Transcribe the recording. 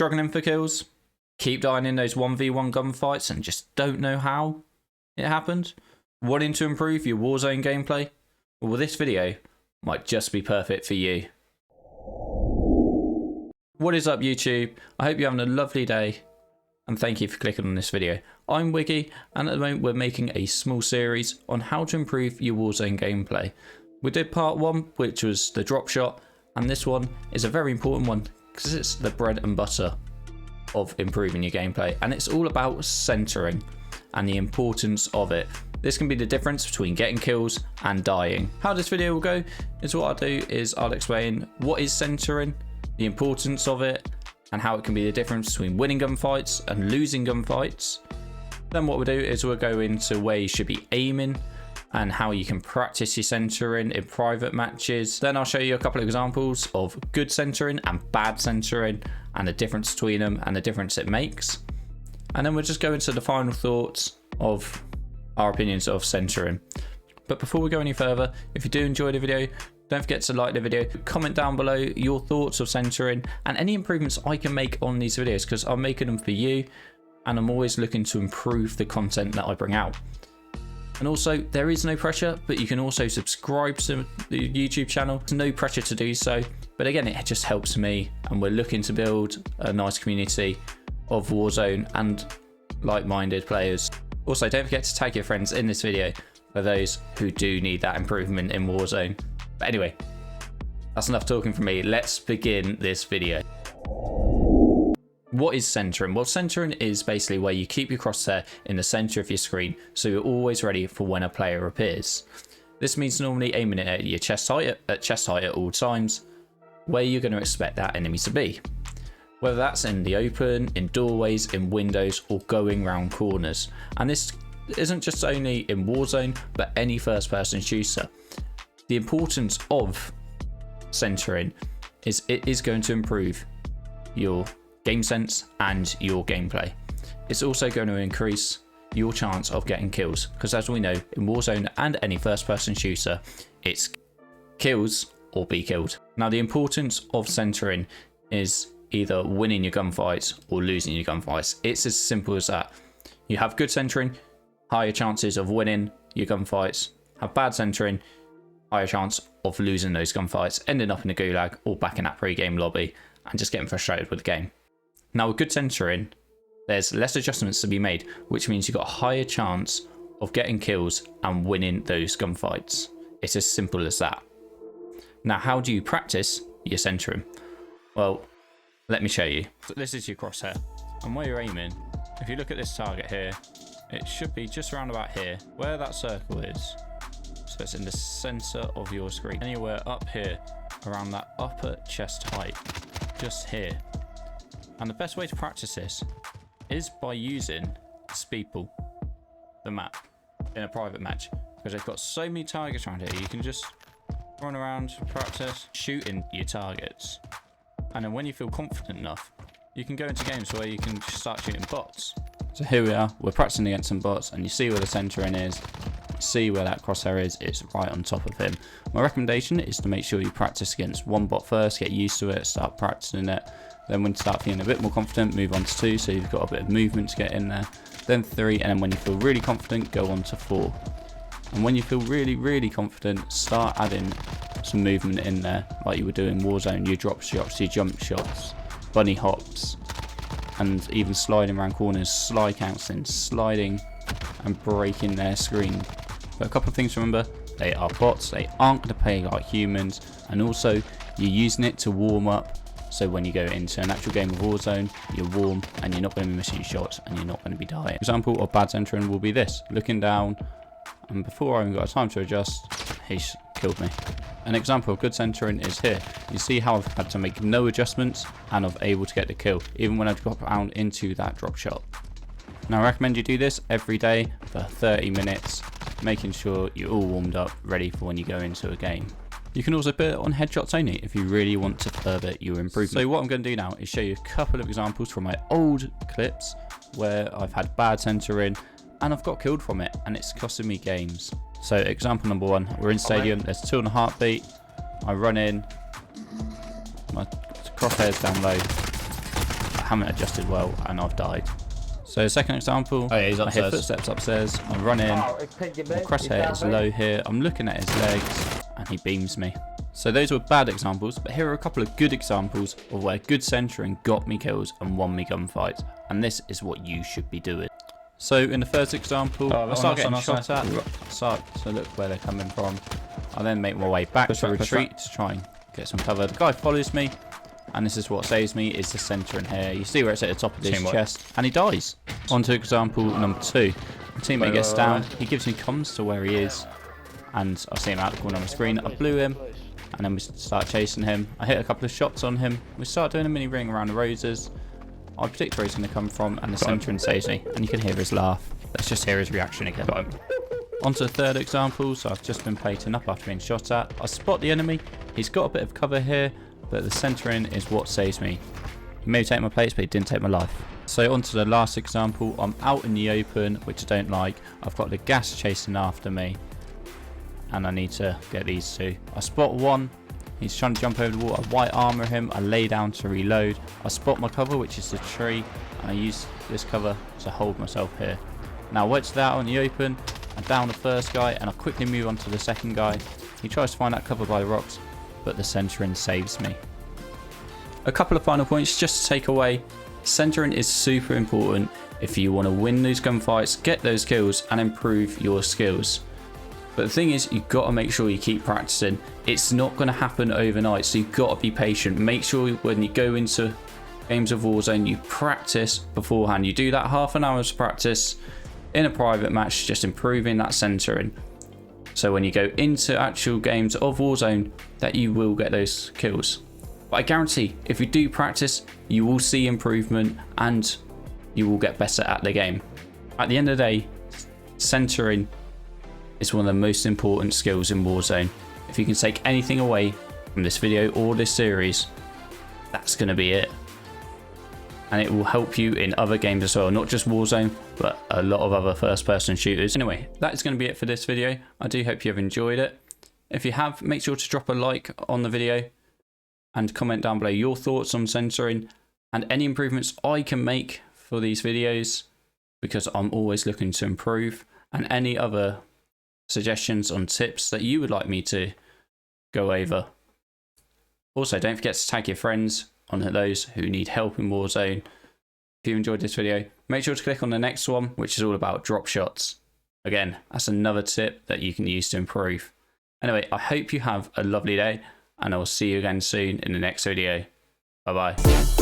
Struggling for kills? Keep dying in those 1v1 gunfights and just don't know how it happened? Wanting to improve your Warzone gameplay? Well, this video might just be perfect for you. What is up, YouTube? I hope you're having a lovely day and thank you for clicking on this video. I'm Wiggy, and at the moment we're making a small series on how to improve your Warzone gameplay. We did part 1, which was the drop shot, and this one is a very important one because it's the bread and butter of improving your gameplay, and it's all about centering and the importance of it. This can be the difference between getting kills and dying. How this video will go is what I'll do is I'll explain what is centering, the importance of it, and how it can be the difference between winning gunfights and losing gunfights. Then what we'll do is we'll go into where you should be aiming and how you can practice your centering in private matches. Then I'll show you a couple of examples of good centering and bad centering and the difference between them and the difference it makes. And then we'll just go into the final thoughts of our opinions of centering. But before we go any further, if you do enjoy the video, don't forget to like the video, comment down below your thoughts of centering and any improvements I can make on these videos, because I'm making them for you and I'm always looking to improve the content that I bring out. And also, there is no pressure, but you can also subscribe to the YouTube channel. There's no pressure to do so, but again, it just helps me, and we're looking to build a nice community of Warzone and like-minded players. Also, don't forget to tag your friends in this video for those who do need that improvement in Warzone. But anyway, that's enough talking from me. Let's begin this video. What is centering? Well, centering is basically where you keep your crosshair in the center of your screen so you're always ready for when a player appears. This means normally aiming it at your chest height at all times, where you're going to expect that enemy to be. Whether that's in the open, in doorways, in windows, or going round corners. And this isn't just only in Warzone, but any first-person shooter. The importance of centering is it is going to improve your game sense and your gameplay. It's also going to increase your chance of getting kills, because as we know, in Warzone and any first-person shooter, it's kills or be killed. Now, the importance of centering is either winning your gunfights or losing your gunfights. It's as simple as that. You have good centering, higher chances of winning your gunfights. Have bad centering, higher chance of losing those gunfights, ending up in a gulag or back in that pre-game lobby and just getting frustrated with the game. Now, with good centering, there's less adjustments to be made, which means you've got a higher chance of getting kills and winning those gunfights. It's as simple as that. Now, how do you practice your centering? Well, let me show you. So this is your crosshair, and where you're aiming, if you look at this target here, it should be just around about here, where that circle is. So it's in the center of your screen. Anywhere up here, around that upper chest height, just here. And the best way to practice this is by using Speeple, the map, in a private match, because they've got so many targets around here. You can just run around, practice shooting your targets. And then when you feel confident enough, you can go into games where you can start shooting bots. So here we are, we're practicing against some bots, and you see where the centering is, see where that crosshair is, it's right on top of him. My recommendation is to make sure you practice against one bot first, get used to it, start practicing it. Then when you start feeling a bit more confident, move on to 2, so you've got a bit of movement to get in there. Then 3, and then when you feel really confident, go on to 4. And when you feel really confident, start adding some movement in there, like you were doing in Warzone, your drop shots, your jump shots, bunny hops, and even sliding around corners, slide counting, sliding and breaking their screen. But a couple of things to remember: they are bots, they aren't going to play like humans, and also you're using it to warm up, so when you go into an actual game of Warzone, you're warm and you're not going to be missing your shots and you're not going to be dying. Example of bad centering will be this: looking down, and before I even got time to adjust, he's killed me. An example of good centering is here. You see how I've had to make no adjustments and I'm able to get the kill, even when I drop down into that drop shot. Now, I recommend you do this every day for 30 minutes, making sure you're all warmed up, ready for when you go into a game. You can also put it on headshots only if you really want to further your improvement. So what I'm going to do now is show you a couple of examples from my old clips where I've had bad centering and I've got killed from it, and it's costing me games. So example number 1, we're in stadium, there's 2 and a heartbeat, I run in, my crosshair's down low, I haven't adjusted well and I've died. So second example, Oh yeah, he's I hear upstairs. footsteps upstairs, I run in, my crosshair is low here, I'm looking at his legs and he beams me. So those were bad examples, but here are a couple of good examples of where good centering got me kills and won me gunfights, and this is what you should be doing. So in the first example, I start getting shot at, so look where they're coming from. I then make my way back to retreat to try and get some cover. The guy follows me, and this is what saves me, is the centering here. You see where it's at the top of his chest, and he dies. On to example number 2. My teammate gets down, he gives me comms to where he is, and I see him out the corner of my screen. I blew him, and then we start chasing him. I hit a couple of shots on him. We start doing a mini ring around the roses. I predict where he's going to come from, and the centering saves me, and you can hear his laugh. Let's just hear his reaction again. On to the third example. So I've just been plating up after being shot at. I spot the enemy. He's got a bit of cover here, but the centering is what saves me. He may take my plates, but he didn't take my life. So on to the last example. I'm out in the open, which I don't like. I've got the gas chasing after me, and I need to get these two. I spot one. He's trying to jump over the wall. I white armor him. I lay down to reload. I spot my cover, which is the tree, and I use this cover to hold myself here. Now, wait to that out in the open. I down the first guy, and I quickly move on to the second guy. He tries to find that cover by the rocks, but the centering saves me. A couple of final points just to take away. Centering is super important if you want to win those gunfights, get those kills, and improve your skills. But the thing is, you've got to make sure you keep practicing. It's not going to happen overnight, so you've got to be patient. Make sure when you go into games of Warzone, you practice beforehand. You do that half an hour's practice in a private match, just improving that centering. So when you go into actual games of Warzone, that you will get those kills. But I guarantee, if you do practice, you will see improvement and you will get better at the game. At the end of the day, centering is one of the most important skills in Warzone. If you can take anything away from this video or this series, that's going to be it. And it will help you in other games as well, not just Warzone, but a lot of other first-person shooters. Anyway, that is going to be it for this video. I do hope you have enjoyed it. If you have, make sure to drop a like on the video and comment down below your thoughts on centering and any improvements I can make for these videos, because I'm always looking to improve, and any other suggestions on tips that you would like me to go over. Also, don't forget to tag your friends on those who need help in Warzone. If you enjoyed this video, make sure to click on the next one, which is all about drop shots. Again, that's another tip that you can use to improve. Anyway, I hope you have a lovely day, and I will see you again soon in the next video. Bye bye.